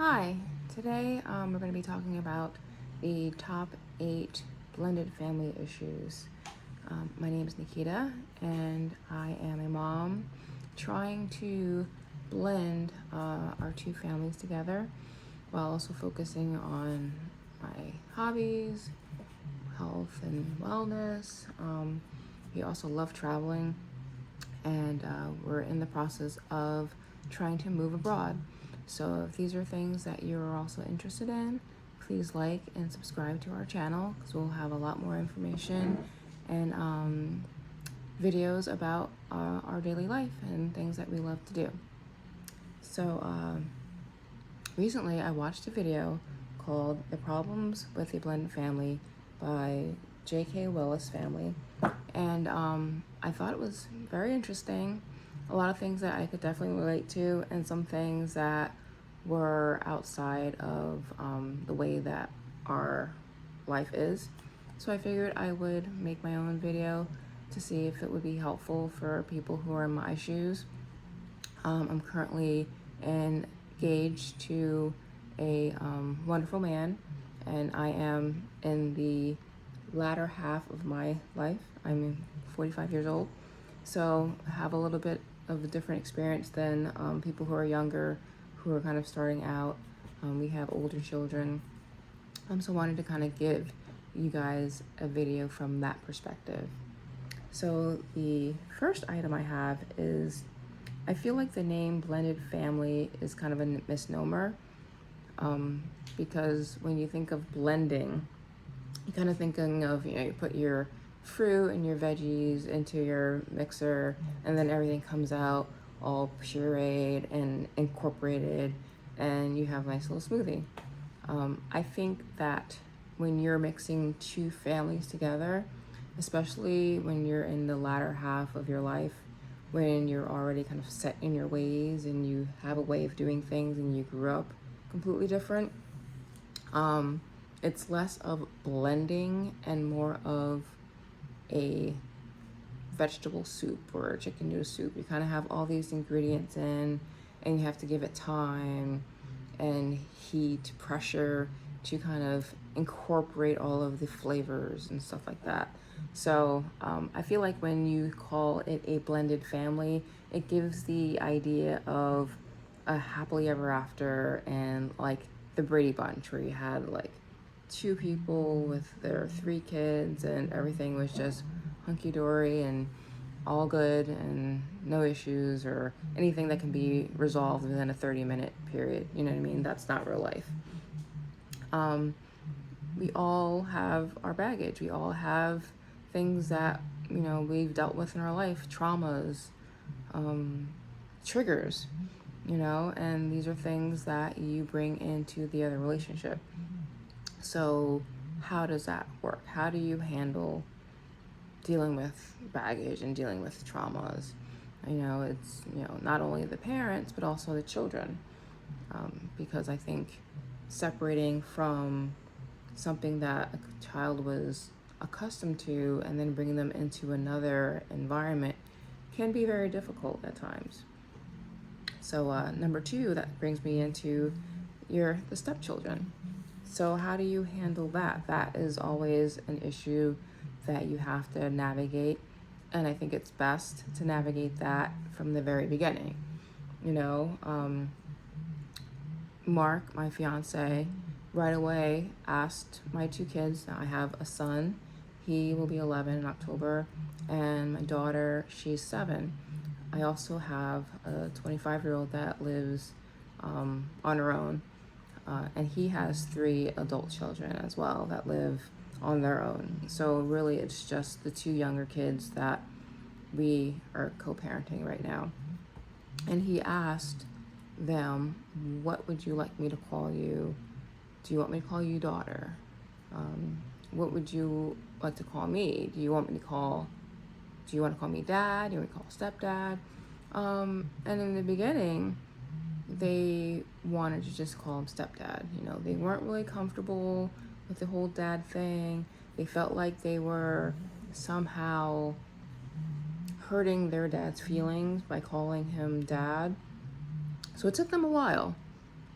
Hi, today we're going to be talking about the top 8 blended family issues. My name is Nikita, and I am a mom trying to blend our two families together while also focusing on my hobbies, health and wellness. We also love traveling, and we're in the process of trying to move abroad. So if these are things that you're also interested in, please like and subscribe to our channel because we'll have a lot more information and videos about our daily life and things that we love to do. So recently I watched a video called The Problems with a Blended Family by J.K. Willis family, and I thought it was very interesting. A lot of things that I could definitely relate to, and some things that were outside of the way that our life is. So I figured I would make my own video to see if it would be helpful for people who are in my shoes. I'm currently engaged to a wonderful man, and I am in the latter half of my life. I'm 45 years old, so I have a little bit of a different experience than people who are younger, who are kind of starting out. We have older children, so I wanted to kind of give you guys a video from that perspective. So the first item I have is, I feel like the name blended family is kind of a misnomer, because when you think of blending, you're kind of thinking of, you put your fruit and your veggies into your mixer, and then everything comes out all pureed and incorporated, and you have a nice little smoothie. I think that when you're mixing two families together, especially when you're in the latter half of your life, when you're already kind of set in your ways and you have a way of doing things and you grew up completely different, it's less of blending and more of a vegetable soup or a chicken noodle soup. You kind of have all these ingredients in, and you have to give it time and heat, pressure to kind of incorporate all of the flavors and stuff like that. So I feel like when you call it a blended family, it gives the idea of a happily ever after, and like the Brady Bunch, where you had like two people with their 3 kids and everything was just hunky-dory and all good and no issues or anything that can be resolved within a 30-minute period. You know what I mean? That's not real life. We all have our baggage. We all have things that, we've dealt with in our life, traumas, triggers, and these are things that you bring into the other relationship. So how does that work? How do you handle dealing with baggage and dealing with traumas? It's, not only the parents, but also the children. Because I think separating from something that a child was accustomed to and then bringing them into another environment can be very difficult at times. So number 2, that brings me into the stepchildren. So how do you handle that? That is always an issue that you have to navigate. And I think it's best to navigate that from the very beginning. Mark, my fiance, right away asked my 2 kids. Now I have a son, he will be 11 in October, and my daughter, she's 7. I also have a 25-year-old that lives on her own. And he has 3 adult children as well that live on their own. So really it's just the 2 younger kids that we are co-parenting right now. And he asked them, what would you like me to call you? Do you want me to call you daughter? What would you like to call me? Do you want to call me dad? Do you want me to call stepdad? And in the beginning, they wanted to just call him stepdad. They weren't really comfortable with the whole dad thing. They felt like they were somehow hurting their dad's feelings by calling him dad. So it took them a while.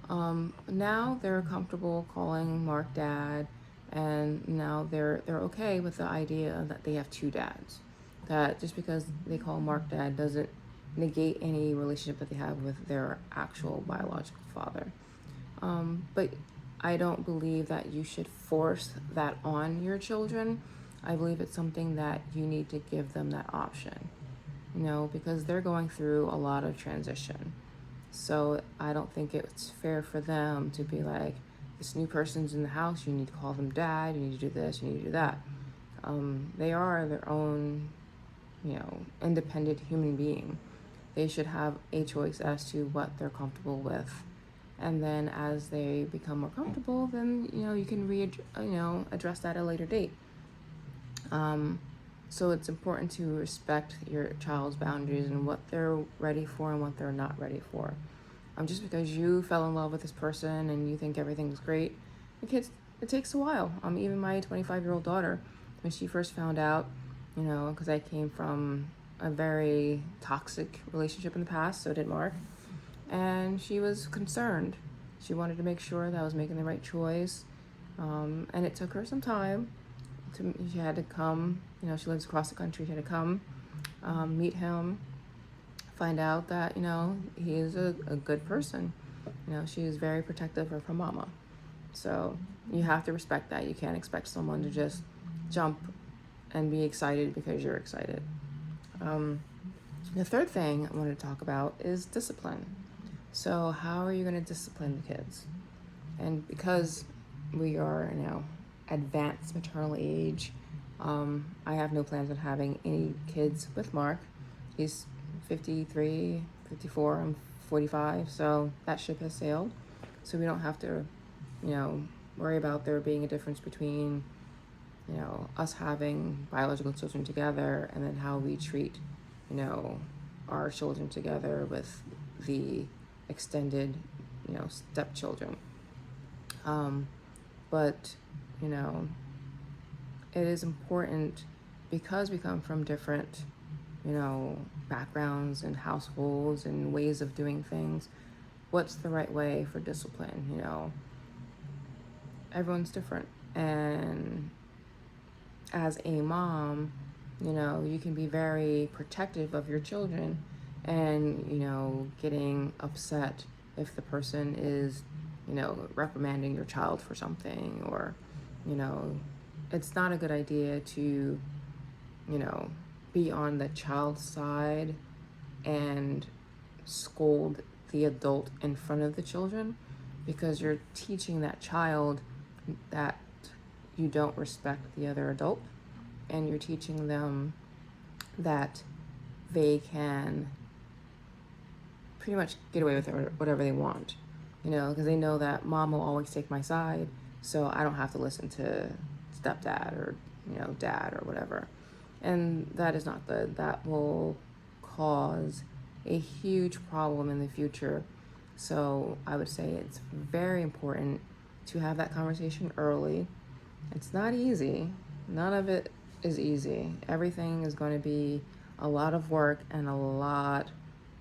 Now they're comfortable calling Mark dad, and now they're okay with the idea that they have two dads. That just because they call Mark dad doesn't negate any relationship that they have with their actual biological father. But I don't believe that you should force that on your children. I believe it's something that you need to give them that option, because they're going through a lot of transition. So I don't think it's fair for them to be like, this new person's in the house, you need to call them dad, you need to do this, you need to do that. They are their own, independent human being. They should have a choice as to what they're comfortable with. And then as they become more comfortable, then, you can address that at a later date. So it's important to respect your child's boundaries and what they're ready for and what they're not ready for. Just because you fell in love with this person and you think everything's great, it takes a while. Even my 25-year-old daughter, when she first found out, because I came from a very toxic relationship in the past, so did Mark, and she was concerned. She wanted to make sure that I was making the right choice, and it took her some time. She had to come, she lives across the country, she had to come, meet him, find out that, he is a good person. She is very protective of her mama. So you have to respect that. You can't expect someone to just jump and be excited because you're excited. The third thing I want to talk about is discipline. So how are you going to discipline the kids? And because we are, advanced maternal age, I have no plans on having any kids with Mark. He's 53, 54, I'm 45, so that ship has sailed. So we don't have to, worry about there being a difference between, us having biological children together and then how we treat, our children together with the extended, stepchildren. But, it is important because we come from different, backgrounds and households and ways of doing things. What's the right way for discipline? Everyone's different. And as a mom, you can be very protective of your children and, getting upset if the person is, reprimanding your child for something, or, it's not a good idea to, be on the child's side and scold the adult in front of the children, because you're teaching that child that you don't respect the other adult, and you're teaching them that they can pretty much get away with whatever they want, because they know that mom will always take my side, so I don't have to listen to stepdad or, dad or whatever. And that is not good. That will cause a huge problem in the future. So I would say it's very important to have that conversation early. It's not easy. None of it is easy. Everything is going to be a lot of work and a lot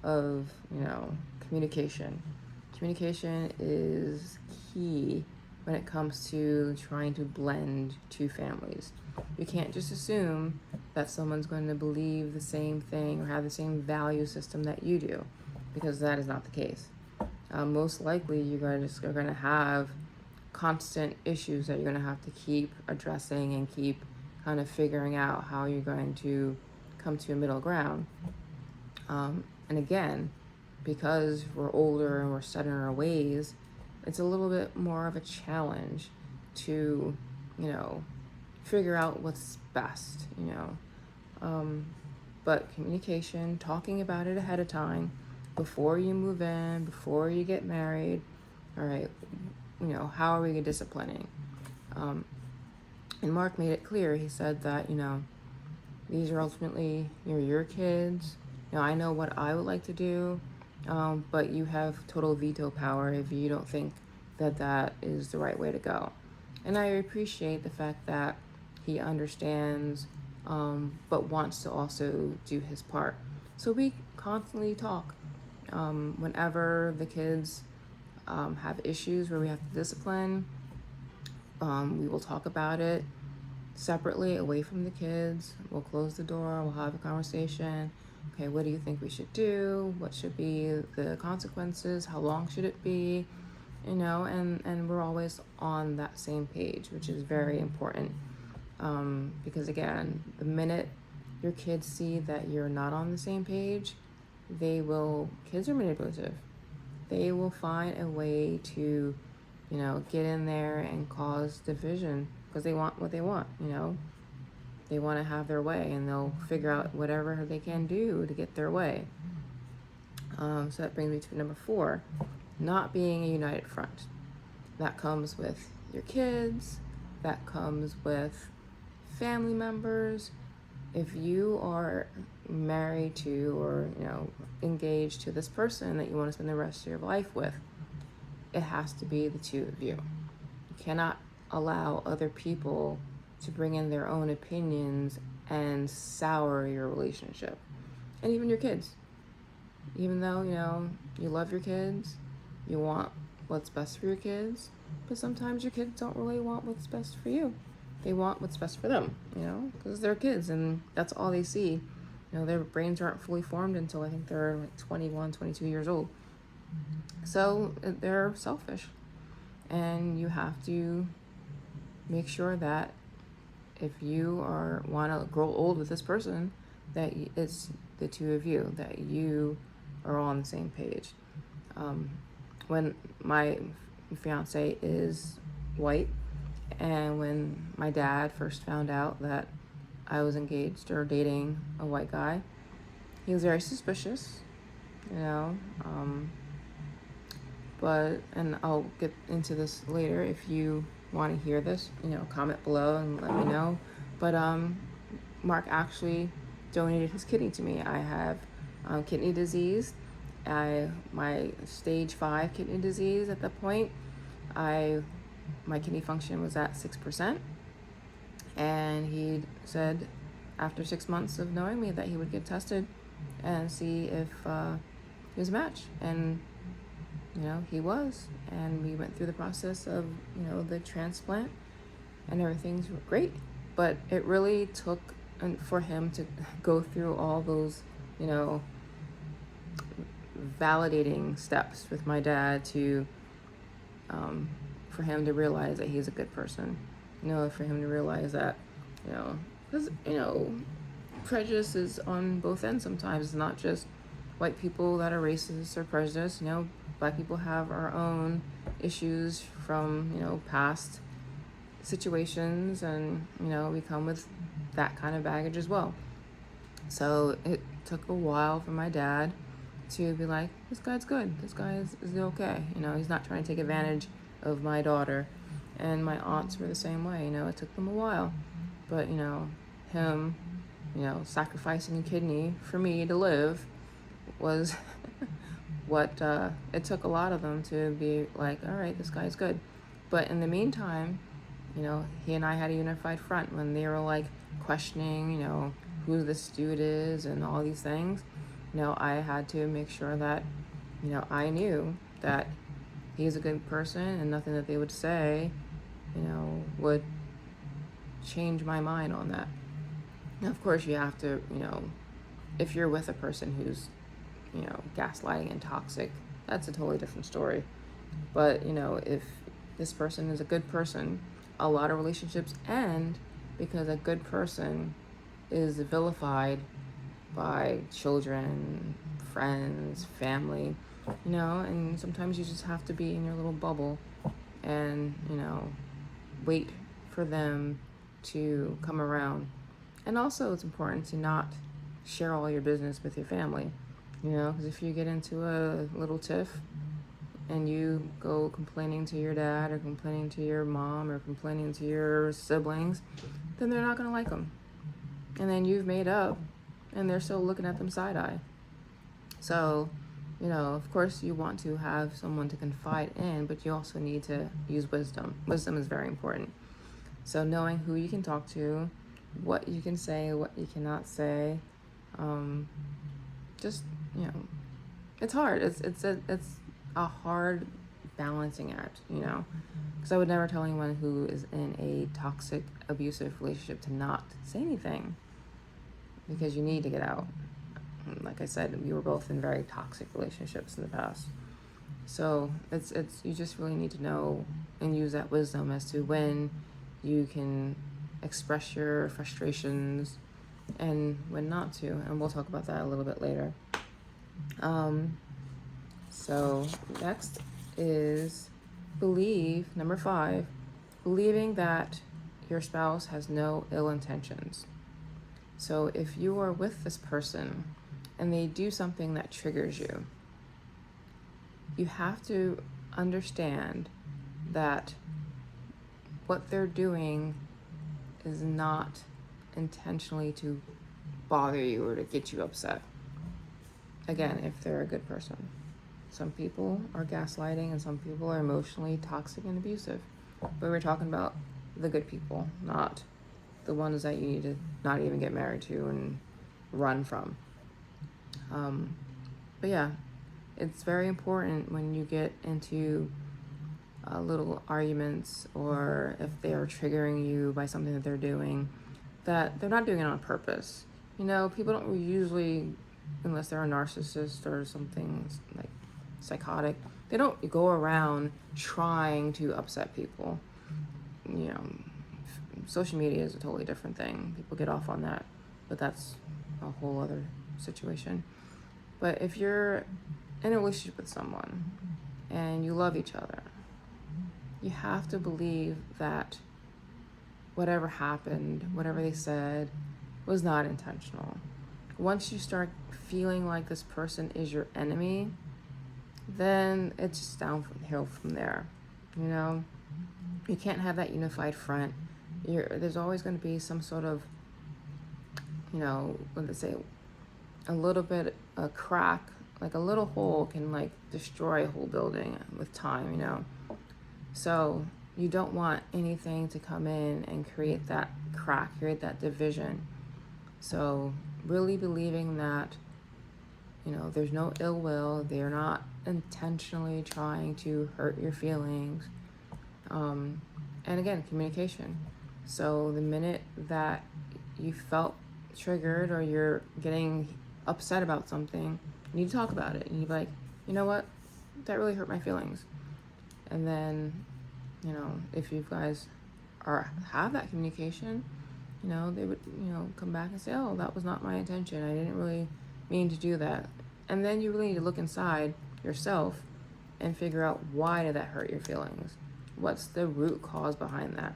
of, communication. Communication is key when it comes to trying to blend two families. You can't just assume that someone's going to believe the same thing or have the same value system that you do, because that is not the case. Most likely you're going to have constant issues that you're going to have to keep addressing and keep kind of figuring out how you're going to come to a middle ground. And again, because we're older and we're set in our ways, it's a little bit more of a challenge to, figure out what's best, but communication, talking about it ahead of time, before you move in, before you get married, all right, how are we disciplining? And Mark made it clear. He said that, these are ultimately, your kids. I know what I would like to do, but you have total veto power if you don't think that that is the right way to go. And I appreciate the fact that he understands, but wants to also do his part. So we constantly talk. Whenever the kids have issues where we have to discipline, we will talk about it separately, away from the kids. We'll close the door, we'll have a conversation. Okay, what do you think we should do? What should be the consequences? How long should it be? And we're always on that same page, which is very important. Because again, the minute your kids see that you're not on the same page, kids are manipulative. They will find a way to, get in there and cause division because they want what they want, They want to have their way, and they'll figure out whatever they can do to get their way. So that brings me to number 4, not being a united front. That comes with your kids, that comes with family members. If you are married to or engaged to this person that you want to spend the rest of your life with, it has to be the two of you. You cannot allow other people to bring in their own opinions and sour your relationship. And even your kids. Even though, you love your kids, you want what's best for your kids, but sometimes your kids don't really want what's best for you. They want what's best for them, because they're kids and that's all they see. Their brains aren't fully formed until I think they're like 21, 22 years old. So they're selfish. And you have to make sure that if you want to grow old with this person, that it's the two of you, that you are all on the same page. When my fiance is white, and when my dad first found out that I was engaged or dating a white guy, he was very suspicious, and I'll get into this later if you want to hear this, comment below and let me know. But Mark actually donated his kidney to me. I have kidney disease. My stage 5 kidney disease at that point. My kidney function was at 6%, and he said after 6 months of knowing me that he would get tested and see if he was a match. And he was, and we went through the process of the transplant, and everything's great. But it really took for him to go through all those validating steps with my dad to for him to realize that he's a good person, for him to realize that because prejudice is on both ends. Sometimes it's not just white people that are racist or prejudiced. Black people have our own issues from past situations, and we come with that kind of baggage as well. So it took a while for my dad to be like, this guy's good, this guy is okay, he's not trying to take advantage of my daughter. And my aunts were the same way. It took them a while, but him sacrificing a kidney for me to live was what it took a lot of them to be like, all right, this guy's good. But in the meantime, he and I had a unified front when they were like questioning who this dude is and all these things. I had to make sure that I knew that he's a good person, and nothing that they would say would change my mind on that. Now, of course, you have to if you're with a person who's gaslighting and toxic, that's a totally different story. But if this person is a good person, a lot of relationships end because a good person is vilified by children, friends, family, and sometimes you just have to be in your little bubble and wait for them to come around. And also it's important to not share all your business with your family, because if you get into a little tiff and you go complaining to your dad or complaining to your mom or complaining to your siblings, then they're not going to like them. And then you've made up and they're still looking at them side-eye. So, of course you want to have someone to confide in, but you also need to use wisdom. Wisdom is very important. So knowing who you can talk to, what you can say, what you cannot say, just, it's hard. It's a hard balancing act, you know? Because I would never tell anyone who is in a toxic, abusive relationship to not say anything, because you need to get out. Like I said, we were both in very toxic relationships in the past. So it's you just really need to know and use that wisdom as to when you can express your frustrations and when not to. And we'll talk about that a little bit later. So next is number 5, believing that your spouse has no ill intentions. So if you are with this person and they do something that triggers you, you have to understand that what they're doing is not intentionally to bother you or to get you upset. Again, if they're a good person. Some people are gaslighting and some people are emotionally toxic and abusive. But we're talking about the good people, not the ones that you need to not even get married to and run from. But yeah, it's very important when you get into little arguments, or if they are triggering you by something that they're doing, that they're not doing it on purpose. You know, people don't usually, unless they're a narcissist or something like psychotic, they don't go around trying to upset people. You know, social media is a totally different thing. People get off on that, but that's a whole other situation. But if you're in a relationship with someone and you love each other, you have to believe that whatever happened, whatever they said, was not intentional. Once you start feeling like this person is your enemy, then it's just downhill from there. You know, you can't have that unified front. There's always going to be some sort of, you know, what they say, a little bit, a crack, like a little hole can like destroy a whole building with time, you know. So you don't want anything to come in and create that crack, create that division. So really believing that, you know, there's no ill will, they're not intentionally trying to hurt your feelings. And again, communication. So the minute that you felt triggered or you're getting upset about something, you need to talk about it. And you'd be like, you know what, that really hurt my feelings. And then, you know, if you guys have that communication, you know, they would, you know, come back and say, oh, that was not my intention. I didn't really mean to do that. And then you really need to look inside yourself and figure out, why did that hurt your feelings? What's the root cause behind that?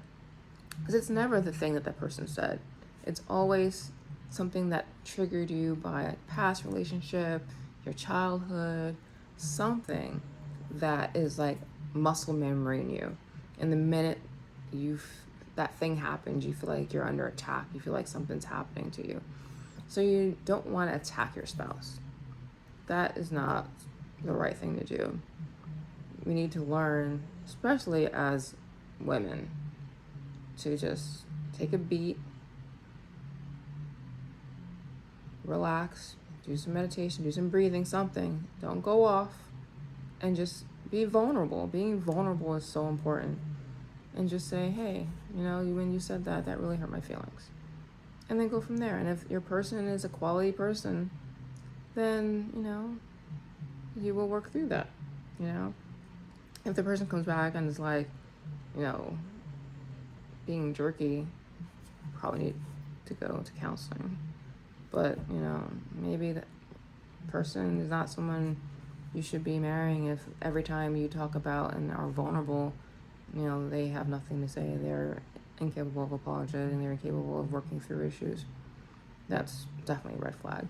Because it's never the thing that that person said. It's always something that triggered you by a past relationship, your childhood, something that is like muscle memory in you. And the minute that thing happens, you feel like you're under attack. You feel like something's happening to you. So you don't want to attack your spouse. That is not the right thing to do. We need to learn, especially as women, to just take a beat, relax, do some meditation, do some breathing, something. Don't go off, and just be vulnerable. Being vulnerable is so important. And just say, hey, you know, when you said that, that really hurt my feelings. And then go from there. And if your person is a quality person, then, you know, you will work through that, you know. If the person comes back and is like, you know, being jerky, probably need to go to counseling. But, you know, maybe that person is not someone you should be marrying if every time you talk about and are vulnerable, you know, they have nothing to say. They're incapable of apologizing. They're incapable of working through issues. That's definitely a red flag.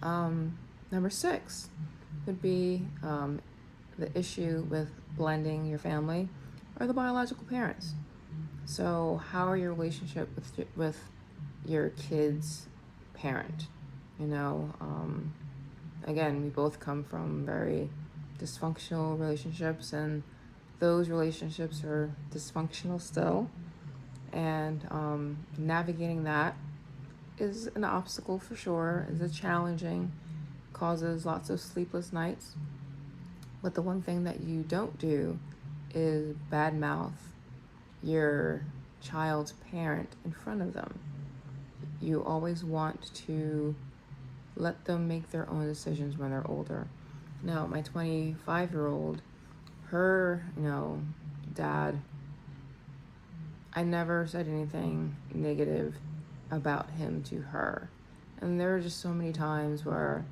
Number 6 would be the issue with blending your family or the biological parents. So how are your relationship with your kid's parent? You know, again, we both come from very dysfunctional relationships, and those relationships are dysfunctional still. And navigating that is an obstacle for sure, is a challenging, causes lots of sleepless nights. But the one thing that you don't do is badmouth your child's parent in front of them. You always want to let them make their own decisions when they're older. Now, my 25-year-old, her, dad, I never said anything negative about him to her. And there were just so many times where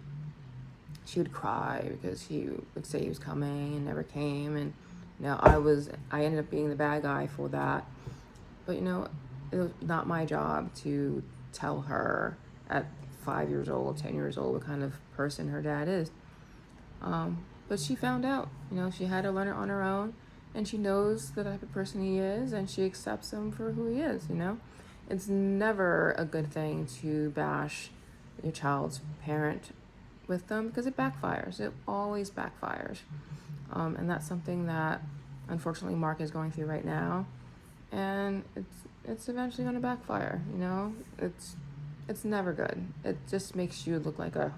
she would cry because he would say he was coming and never came. And, I ended up being the bad guy for that. But, it was not my job to tell her at 5 years old, 10 years old, what kind of person her dad is. But she found out, she had to learn it on her own, and she knows the type of person he is, and she accepts him for who he is, It's never a good thing to bash your child's parent with them because it backfires. It always backfires. And that's something that, unfortunately, Mark is going through right now. And it's eventually going to backfire, It's never good. It just makes you look like a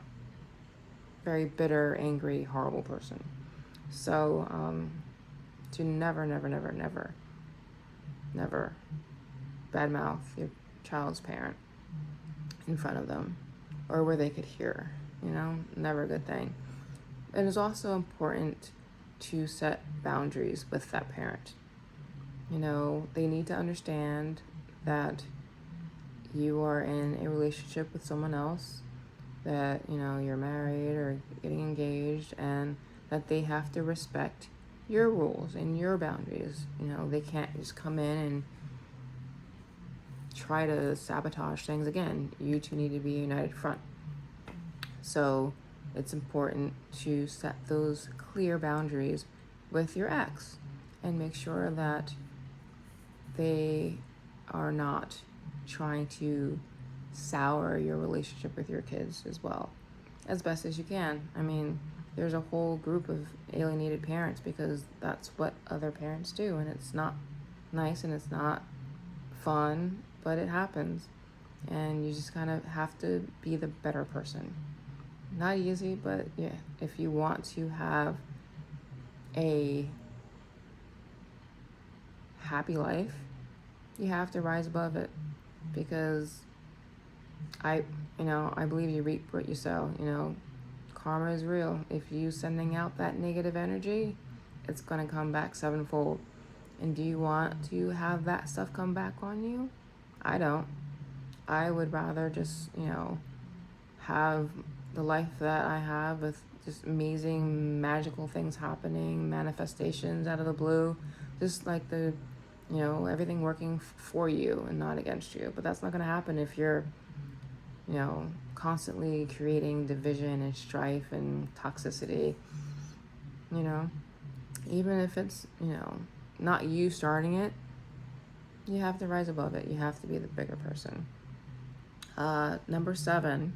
very bitter, angry, horrible person. So, to never, never, never, never, never badmouth your child's parent in front of them or where they could hear, never a good thing. And it's also important to set boundaries with that parent. They need to understand that you are in a relationship with someone else, that, you're married or getting engaged, and that they have to respect your rules and your boundaries. They can't just come in and try to sabotage things again. You two need to be a united front. So it's important to set those clear boundaries with your ex and make sure that they are not trying to sour your relationship with your kids as well, as best as you can. I mean, there's a whole group of alienated parents because that's what other parents do, and it's not nice and it's not fun, but it happens, and you just kind of have to be the better person. Not easy, but yeah, if you want to have a happy life, you have to rise above it, because I believe you reap what you sow. Karma is real. If you sending out that negative energy, it's going to come back sevenfold. And do you want to have that stuff come back on you? I don't. I would rather just, have the life that I have with just amazing, magical things happening, manifestations out of the blue, just like everything working for you and not against you. But that's not going to happen if you're, constantly creating division and strife and toxicity, even if it's, not you starting it, you have to rise above it. You have to be the bigger person. Number 7,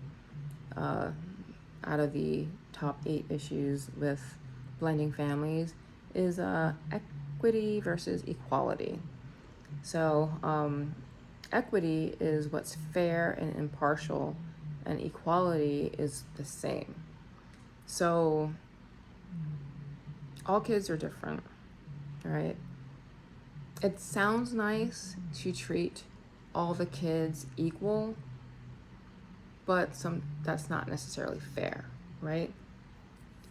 out of the top 8 issues with blending families is equity versus equality. So, equity is what's fair and impartial, and equality is the same. So, all kids are different, right? It sounds nice to treat all the kids equal, but that's not necessarily fair, right?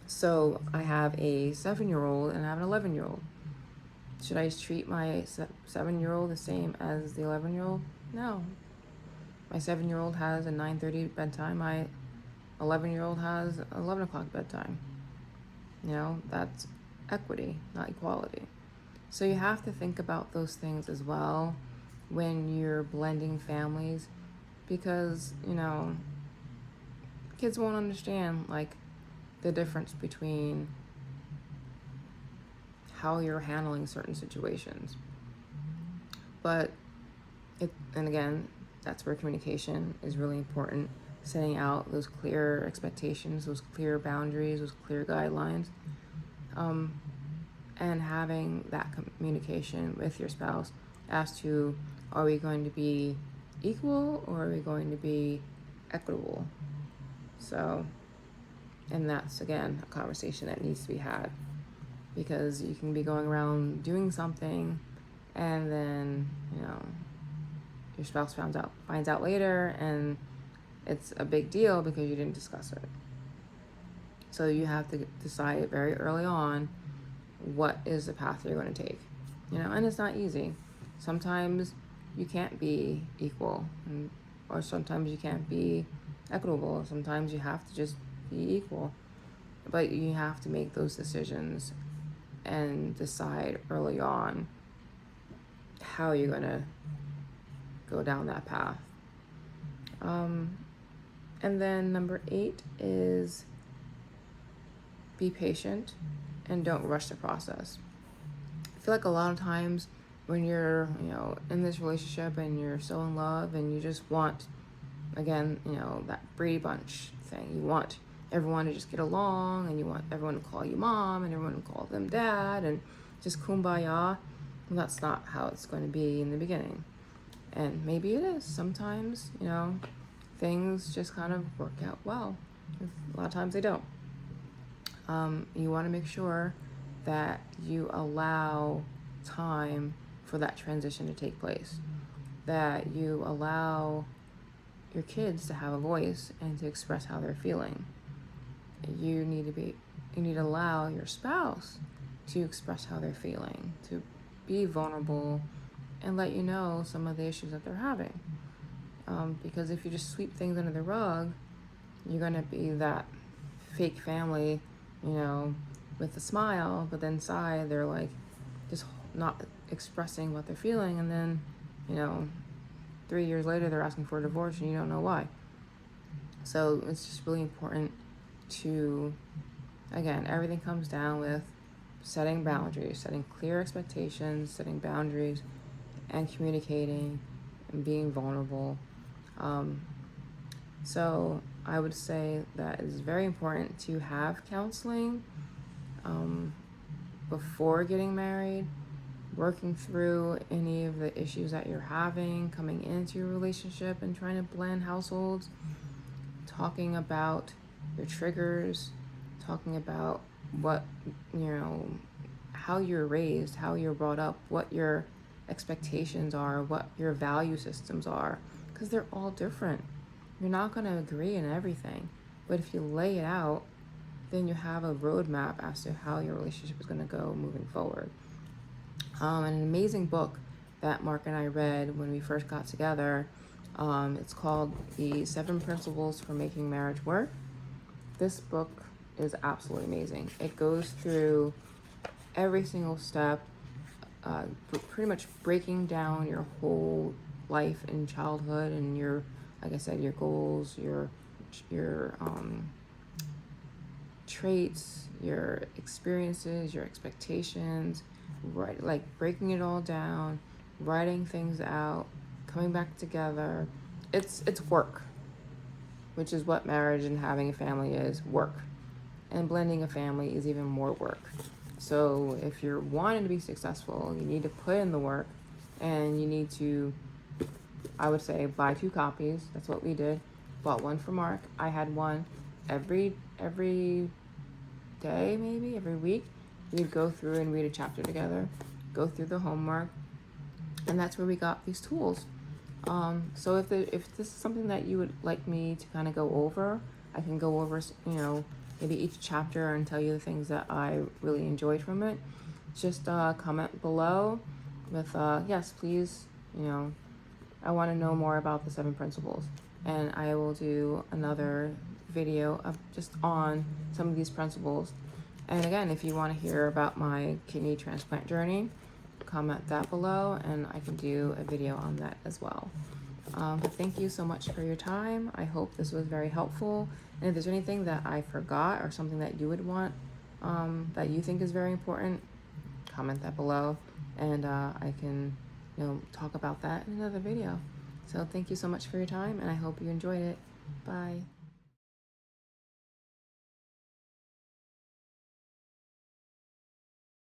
So I have a 7-year-old and I have an 11-year-old. Should I treat my 7-year-old the same as the 11-year-old? No. My 7-year-old has a 9:30 bedtime. My 11-year-old has 11 o'clock bedtime. That's equity, not equality. So you have to think about those things as well when you're blending families, because, kids won't understand, the difference between how you're handling certain situations. But and again, that's where communication is really important. Setting out those clear expectations, those clear boundaries, those clear guidelines, and having that communication with your spouse as to, are we going to be equal or are we going to be equitable? So, and that's, again, a conversation that needs to be had. because you can be going around doing something and then, your spouse finds out later, and it's a big deal because you didn't discuss it. So you have to decide very early on what is the path you're going to take, and it's not easy. Sometimes you can't be equal, or sometimes you can't be equitable. Sometimes you have to just be equal, but you have to make those decisions and decide early on how you're going to go down that path. And then number 8 is be patient and don't rush the process. I feel like a lot of times when you're, in this relationship and you're so in love and you just want, again, that Brady Bunch thing. You want everyone to just get along, and you want everyone to call you mom and everyone to call them dad and just kumbaya. Well, that's not how it's going to be in the beginning. And maybe it is. Sometimes, things just kind of work out well. A lot of times they don't. You want to make sure that you allow time for that transition to take place, that you allow your kids to have a voice and to express how they're feeling. You need to allow your spouse to express how they're feeling, to be vulnerable and let you know some of the issues that they're having. Because if you just sweep things under the rug, you're going to be that fake family, with a smile, but then inside they're like just not expressing what they're feeling. And then, 3 years later, they're asking for a divorce and you don't know why. So it's just really important to, again, everything comes down with setting boundaries, setting clear expectations, setting boundaries, and communicating and being vulnerable. So I would say that it's very important to have counseling before getting married, working through any of the issues that you're having coming into your relationship and trying to blend households, talking about your triggers, talking about what, how you're raised, how you're brought up, what your expectations are, what your value systems are, because they're all different. You're not going to agree in everything, but if you lay it out, then you have a roadmap as to how your relationship is going to go moving forward. An amazing book that Mark and I read when we first got together, it's called The 7 Principles for Making Marriage Work. This book is absolutely amazing. It goes through every single step, pretty much breaking down your whole life in childhood and your, like I said, your goals, your traits, your experiences, your expectations, right? Like breaking it all down, writing things out, coming back together. It's work, which is what marriage and having a family is, work. And blending a family is even more work. So if you're wanting to be successful, you need to put in the work, and you need to, I would say, buy 2 copies. That's what we did. Bought one for Mark. I had one every day, maybe every week. We'd go through and read a chapter together, go through the homework, and that's where we got these tools. So if this is something that you would like me to kind of go over, I can go over, maybe each chapter and tell you the things that I really enjoyed from it. Just comment below with, yes, please, I want to know more about the 7 principles. And I will do another video of just on some of these principles. And again, if you want to hear about my kidney transplant journey, comment that below and I can do a video on that as well. But thank you so much for your time. I hope this was very helpful. And if there's anything that I forgot or something that you would want, that you think is very important, comment that below, and I can, talk about that in another video. So thank you so much for your time, and I hope you enjoyed it. Bye.